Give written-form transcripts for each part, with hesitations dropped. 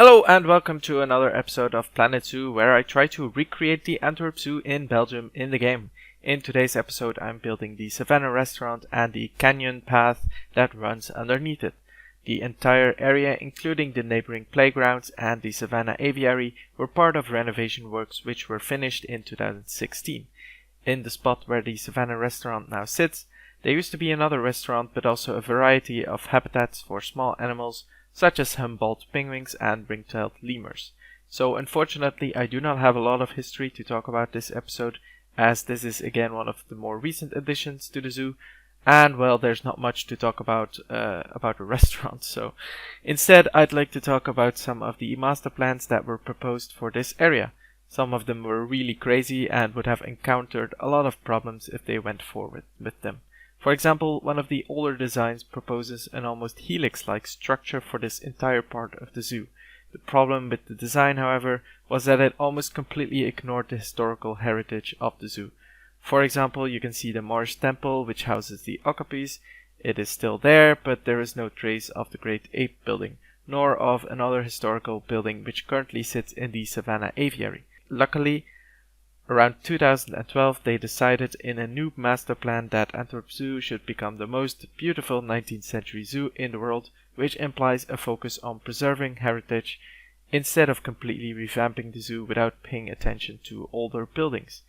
Hello and welcome to another episode of Planet Zoo, where I try to recreate the Antwerp Zoo in Belgium in the game. In today's episode I'm building the Savannah restaurant and the canyon path that runs underneath it. The entire area, including the neighboring playgrounds and the Savannah aviary, were part of renovation works which were finished in 2016. In the spot where the Savannah restaurant now sits, there used to be another restaurant but also a variety of habitats for small animals such as Humboldt penguins and ring-tailed lemurs. So unfortunately I do not have a lot of history to talk about this episode, as this is again one of the more recent additions to the zoo, and well, there's not much to talk about a restaurant. So instead I'd like to talk about some of the master plans that were proposed for this area. Some of them were really crazy and would have encountered a lot of problems if they went forward with them. For example, one of the older designs proposes an almost helix-like structure for this entire part of the zoo. The problem with the design, however, was that it almost completely ignored the historical heritage of the zoo. For example, you can see the Moorish temple, which houses the okapis. It is still there, but there is no trace of the Great Ape building, nor of another historical building which currently sits in the Savannah aviary. Luckily, around 2012 they decided in a new master plan that Antwerp Zoo should become the most beautiful 19th century zoo in the world, which implies a focus on preserving heritage instead of completely revamping the zoo without paying attention to older buildings.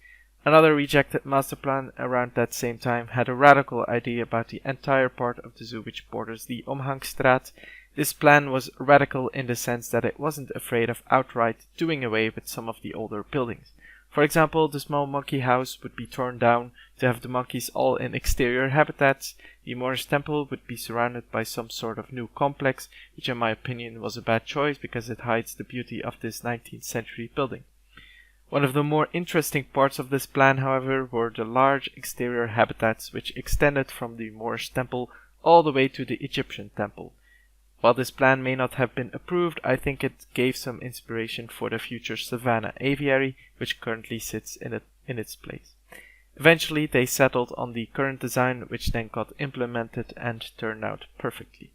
Another rejected master plan around that same time had a radical idea about the entire part of the zoo which borders the Omgangsstraat. This plan was radical in the sense that it wasn't afraid of outright doing away with some of the older buildings. For example, the small monkey house would be torn down to have the monkeys all in exterior habitats. The Moorish temple would be surrounded by some sort of new complex, which in my opinion was a bad choice because it hides the beauty of this 19th century building. One of the more interesting parts of this plan, however, were the large exterior habitats which extended from the Moorish temple all the way to the Egyptian temple. While this plan may not have been approved, I think it gave some inspiration for the future Savannah aviary, which currently sits in its place. Eventually, they settled on the current design, which then got implemented and turned out perfectly.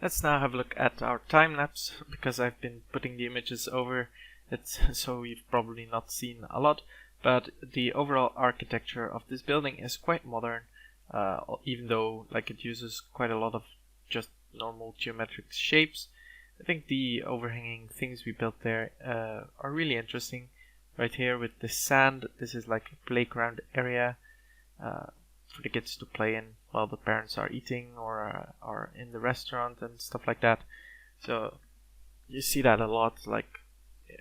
Let's now have a look at our time-lapse, because I've been putting the images over it, so you've probably not seen a lot, but the overall architecture of this building is quite modern, even though it uses quite a lot of just normal geometric shapes. I think the overhanging things we built there are really interesting. Right here with the sand, this is like a playground area for the kids to play in while the parents are eating or are in the restaurant and stuff like that. So you see that a lot, like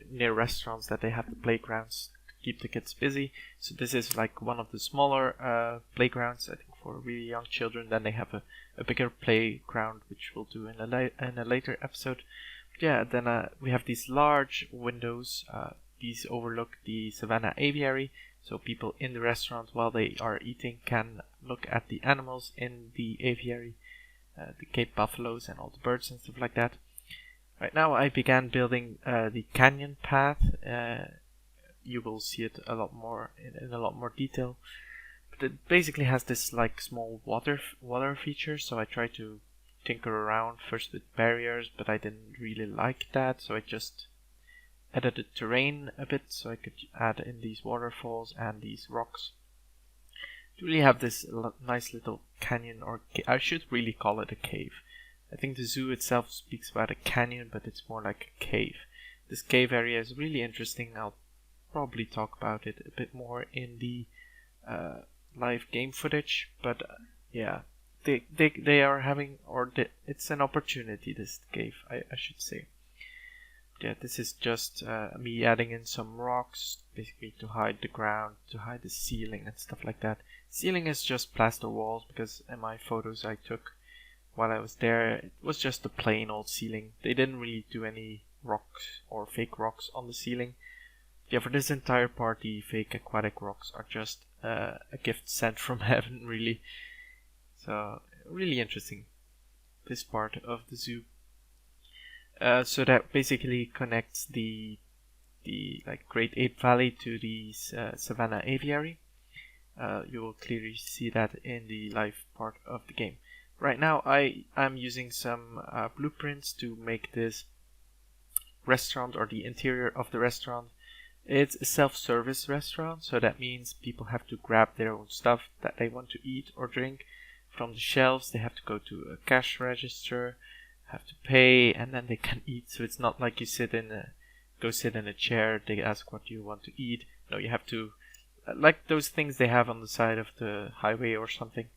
near restaurants, that they have the playgrounds to keep the kids busy. So this is like one of the smaller playgrounds, I think, for really young children. Then they have a bigger playground, which we'll do in a later episode. But yeah, then we have these large windows. These overlook the Savannah aviary, so people in the restaurant while they are eating can look at the animals in the aviary, the Cape buffaloes and all the birds and stuff like that. Right now I began building the canyon path. You will see it a lot more in a lot more detail. But it basically has this like small water feature, so I tried to tinker around first with barriers, but I didn't really like that, so I just edited terrain a bit so I could add in these waterfalls and these rocks to really have this nice little canyon, or I should really call it a cave. I think the zoo itself speaks about a canyon, but it's more like a cave. This cave area is really interesting. I'll probably talk about it a bit more in the live game footage, but yeah, they are having, it's an opportunity, this cave, I should say. Yeah, this is just me adding in some rocks, basically to hide the ground, to hide the ceiling and stuff like that. Ceiling is just plaster walls, because in my photos I took while I was there, it was just a plain old ceiling. They didn't really do any rocks or fake rocks on the ceiling. Yeah, for this entire part, the fake aquatic rocks are just a gift sent from heaven, really. So, really interesting, this part of the zoo. So that basically connects the Great Ape Valley to the Savannah aviary. You will clearly see that in the live part of the game. Right now I'm using some blueprints to make this restaurant or the interior of the restaurant. It's a self-service restaurant, so that means people have to grab their own stuff that they want to eat or drink from the shelves. They have to go to a cash register, have to pay, and then they can eat. So it's not like you go sit in a chair, they ask what you want to eat. No, you have to, like those things they have on the side of the highway or something.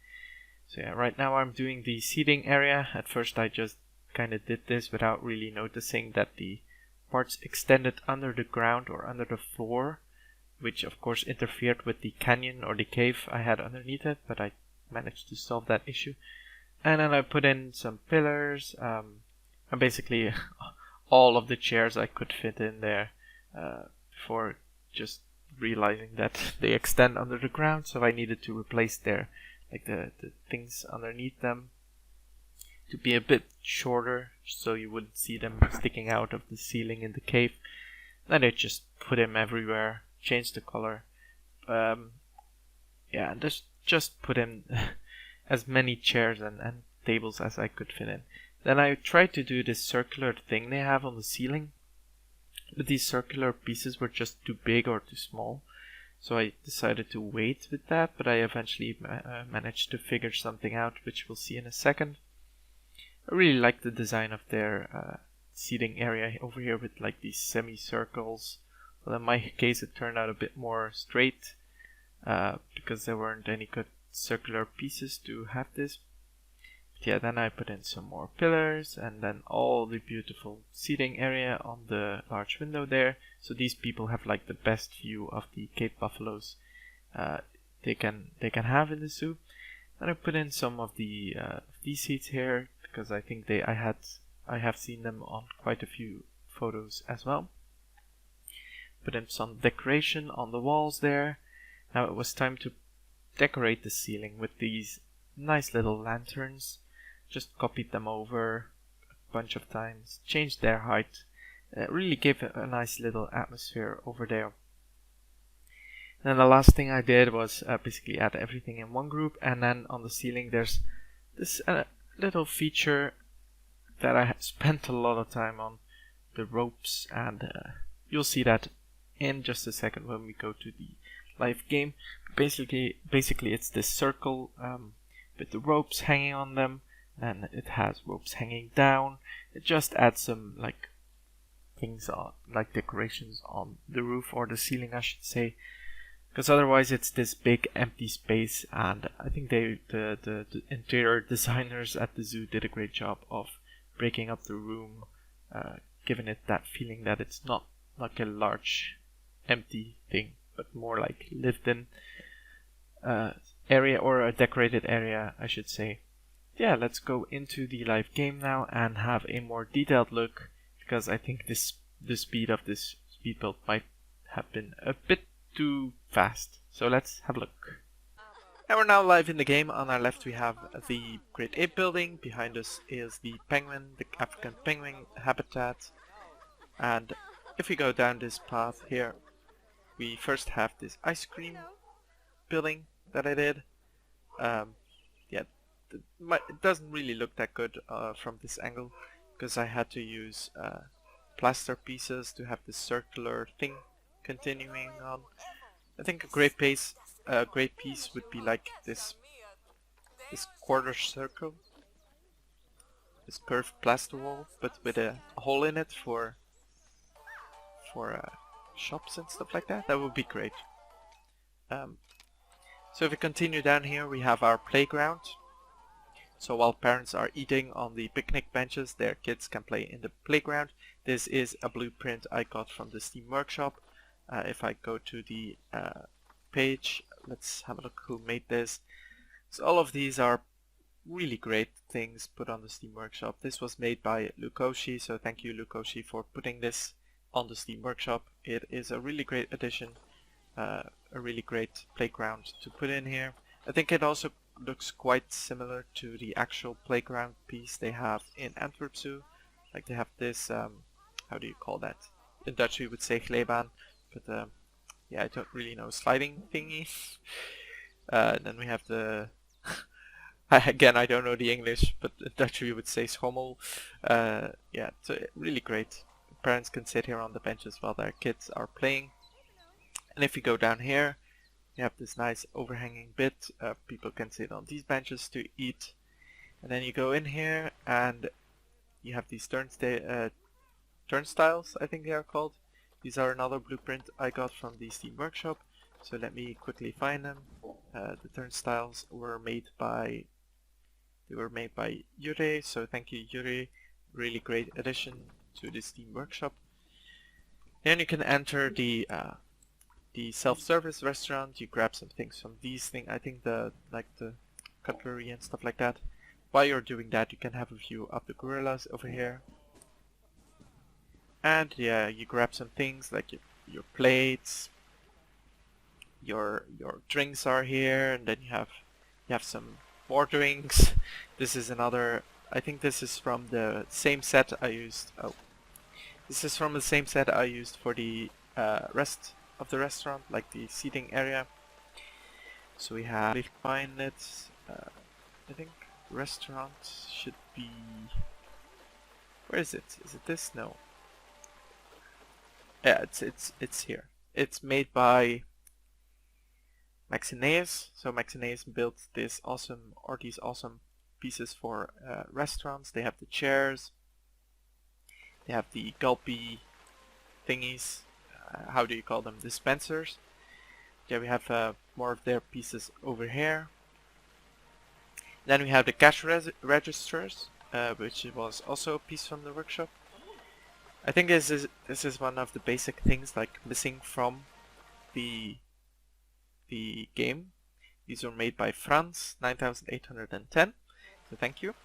So yeah, right now I'm doing the seating area. At first I just kind of did this without really noticing that the parts extended under the ground or under the floor, which of course interfered with the canyon or the cave I had underneath it, but I managed to solve that issue. And then I put in some pillars, and basically all of the chairs I could fit in there before just realizing that they extend under the ground, so I needed to replace the things underneath them to be a bit shorter so you wouldn't see them sticking out of the ceiling in the cave. Then I just put them everywhere, changed the color, and just put in as many chairs and tables as I could fit in. Then I tried to do this circular thing they have on the ceiling, but these circular pieces were just too big or too small, so I decided to wait with that, but I eventually managed to figure something out, which we'll see in a second. I really like the design of their seating area over here with like these semicircles. Well, in my case it turned out a bit more straight because there weren't any good circular pieces to have this. But yeah, then I put in some more pillars and then all the beautiful seating area on the large window there. So these people have like the best view of the Cape buffaloes they can have in the zoo. And I put in some of these seats here because I think I have seen them on quite a few photos as well. Put in some decoration on the walls there. Now it was time to decorate the ceiling with these nice little lanterns. Just copied them over a bunch of times, changed their height. It really gave a nice little atmosphere over there. And then the last thing I did was basically add everything in one group, and then on the ceiling there's this little feature that I spent a lot of time on, the ropes, and you'll see that in just a second when we go to the live game. Basically it's this circle with the ropes hanging on them, and it has ropes hanging down. It just adds some like things on, like decorations on the roof or the ceiling, I should say, because otherwise it's this big empty space. And I think the interior designers at the zoo did a great job of breaking up the room, giving it that feeling that it's not like a large empty thing, but more like lived in area, or a decorated area, I should say. Yeah, let's go into the live game now and have a more detailed look, because I think the speed of this speed build might have been a bit too fast. So let's have a look. And we're now live in the game. On our left we have the Great Ape building. Behind us is the penguin, the African penguin habitat. And if we go down this path here, we first have this ice cream building that I did. It doesn't really look that good from this angle, because I had to use plaster pieces to have this circular thing continuing on. I think a great piece would be like this quarter circle, this curved plaster wall, but with a hole in it for shops and stuff like that. That would be great. So if we continue down here, we have our playground. So while parents are eating on the picnic benches, their kids can play in the playground. This is a blueprint I got from the Steam Workshop. If I go to the page, let's have a look who made this. So all of these are really great things put on the Steam Workshop. This was made by Lukoshi, so thank you Lukoshi for putting this on the Steam Workshop. It is a really great addition, a really great playground to put in here. I think it also looks quite similar to the actual playground piece they have in Antwerp Zoo. Like they have this, how do you call that? In Dutch we would say glijbaan, but yeah, I don't really know, sliding thingy. Then we have the, again I don't know the English, but in Dutch we would say schommel. Yeah, it's really great parents can sit here on the benches while their kids are playing. And if you go down here, you have this nice overhanging bit. People can sit on these benches to eat. And then you go in here and you have these turnstiles, I think they are called. These are another blueprint I got from the Steam Workshop. So let me quickly find them. The turnstiles were made by Yuri, so thank you Yuri. Really great addition to the Steam Workshop. Then you can enter the self-service restaurant. You grab some things from these things. I think the cutlery and stuff like that. While you're doing that, you can have a view of the gorillas over here. And yeah, you grab some things like your plates. Your drinks are here, and then you have some more drinks. This is another. I think this is from the same set I used. Oh, this is from the same set I used for the rest of the restaurant, like the seating area. So we have. Find it. I think restaurant should be. Where is it? Is it this? No. Yeah, it's here. It's made by MacLeod. So MacLeod built these awesome pieces for restaurants. They have the chairs. They have the gulpy thingies. How do you call them? Dispensers. Yeah, we have more of their pieces over here. Then we have the cash registers, which was also a piece from the workshop. I think this is one of the basic things like missing from the game. These were made by Franz 9810. So thank you.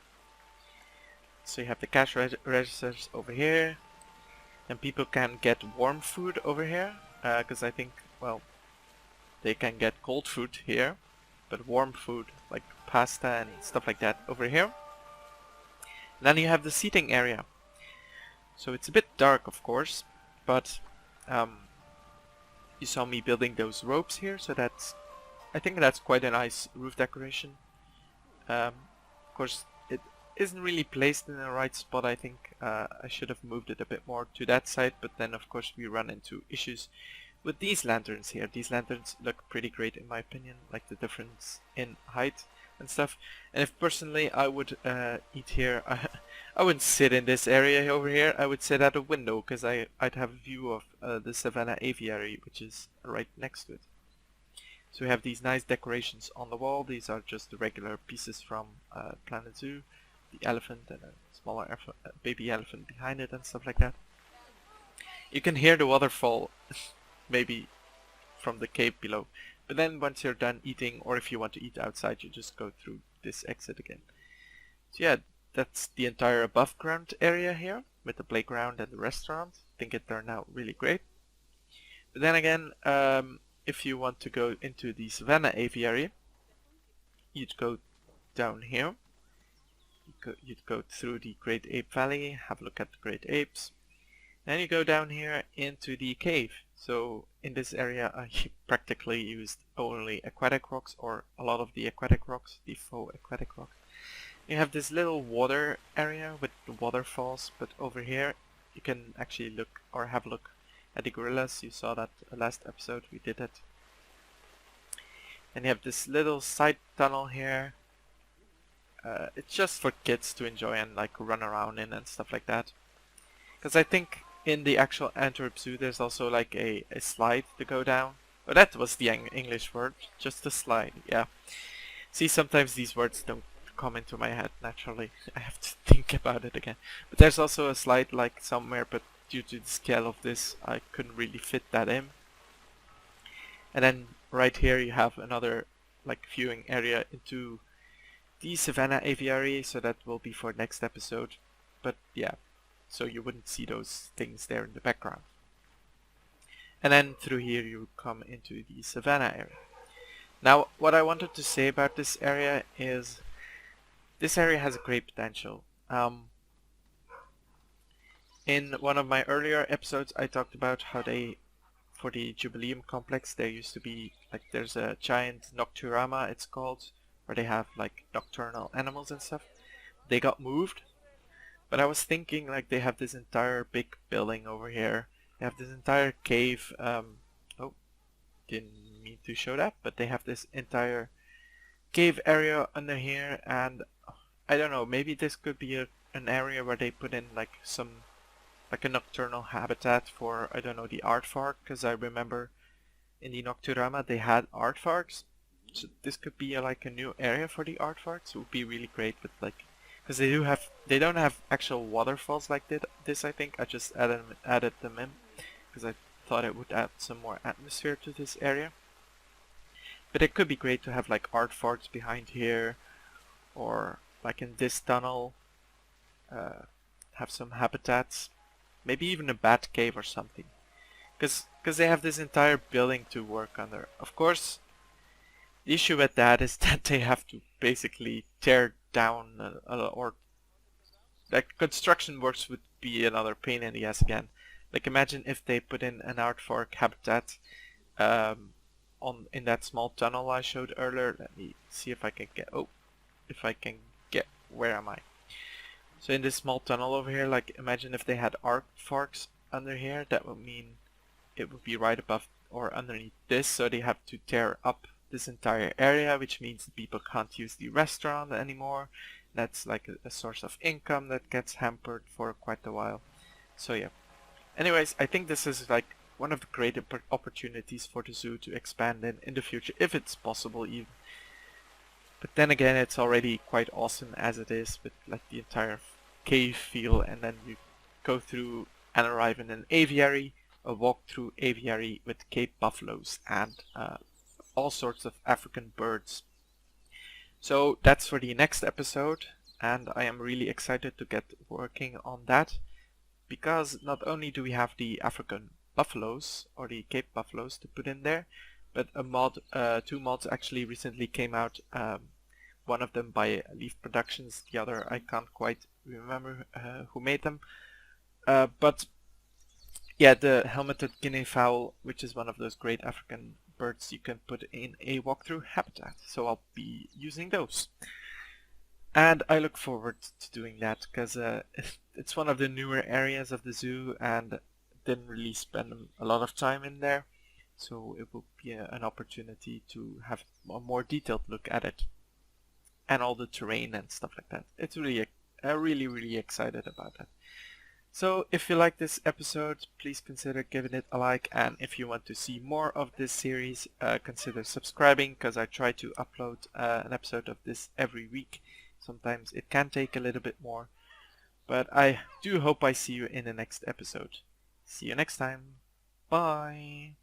So you have the cash registers over here, and people can get warm food over here because I think, well, they can get cold food here, but warm food like pasta and stuff like that over here. And then you have the seating area. So it's a bit dark, of course, but you saw me building those ropes here, so I think that's quite a nice roof decoration. Of course, it isn't really placed in the right spot. I think I should have moved it a bit more to that side, but then of course we run into issues with these lanterns here. These lanterns look pretty great in my opinion, like the difference in height and stuff. And if personally I would eat here, I wouldn't sit in this area over here. I would sit at a window because I'd have a view of the Savannah aviary, which is right next to it. So we have these nice decorations on the wall. These are just the regular pieces from Planet Zoo. The elephant and a smaller baby elephant behind it and stuff like that. You can hear the waterfall maybe from the cave below. But then once you're done eating, or if you want to eat outside, you just go through this exit again. So yeah, that's the entire above ground area here with the playground and the restaurant. I think it turned out really great. But then again, if you want to go into the Savannah aviary, you'd go down here. You'd go through the Great Ape Valley, have a look at the great apes. Then you go down here into the cave. So in this area I practically used only aquatic rocks, or a lot of the aquatic rocks, the faux aquatic rocks. You have this little water area with the waterfalls, but over here you can actually look or have a look at the gorillas. You saw that last episode, we did it. And you have this little side tunnel here. It's just for kids to enjoy and like run around in and stuff like that. Because I think in the actual Antwerp Zoo there's also like a slide to go down. Oh, that was the English word, just a slide, yeah. See, sometimes these words don't come into my head naturally. I have to think about it again. But there's also a slide like somewhere, but due to the scale of this I couldn't really fit that in. And then right here you have another like viewing area into the Savannah aviary, so that will be for next episode. But yeah, so you wouldn't see those things there in the background. And then through here you come into the Savannah area. Now what I wanted to say about this area is this area has a great potential. In one of my earlier episodes I talked about how for the Jubileum complex there used to be like, there's a giant Nocturama it's called, where they have like nocturnal animals and stuff. They got moved, But I was thinking like they have this entire big building over here. They have this entire cave. Oh, didn't mean to show that, but they have this entire cave area under here, and I don't know, maybe this could be an area where they put in like a nocturnal habitat for, I don't know, the aardvark, because I remember in the Nocturama they had aardvarks. So this could be like a new area for the aardvarks. It would be really great with like, because they don't have actual waterfalls like this. I think I just added them in because I thought it would add some more atmosphere to this area. But it could be great to have like aardvarks behind here, or like in this tunnel, have some habitats, maybe even a bat cave or something, because they have this entire building to work under. Of course, the issue with that is that they have to basically tear down or like construction works would be another pain in the ass again. Like imagine if they put in an aardvark habitat in that small tunnel I showed earlier. Let me see if I can get where am I? So in this small tunnel over here, like imagine if they had aardvarks under here. That would mean it would be right above or underneath this, so they have to tear up this entire area, which means the people can't use the restaurant anymore. That's like a source of income that gets hampered for quite a while. So yeah. Anyways, I think this is like one of the great opportunities for the zoo to expand in the future, if it's possible even. But then again, it's already quite awesome as it is, with like the entire cave feel, and then you go through and arrive in an aviary, a walk-through aviary with Cape buffaloes and all sorts of African birds. So that's for the next episode, and I am really excited to get working on that, because not only do we have the African buffaloes or the Cape buffaloes to put in there, but two mods actually recently came out. One of them by Leaf Productions, the other I can't quite remember who made them. But yeah, the helmeted guinea fowl, which is one of those great African birds you can put in a walkthrough habitat. So I'll be using those. And I look forward to doing that, because it's one of the newer areas of the zoo and didn't really spend a lot of time in there. So it will be an opportunity to have a more detailed look at it. And all the terrain and stuff like that. It's really, really excited about that. So if you like this episode, please consider giving it a like, and if you want to see more of this series, consider subscribing, because I try to upload an episode of this every week. Sometimes it can take a little bit more, but I do hope I see you in the next episode. See you next time. Bye!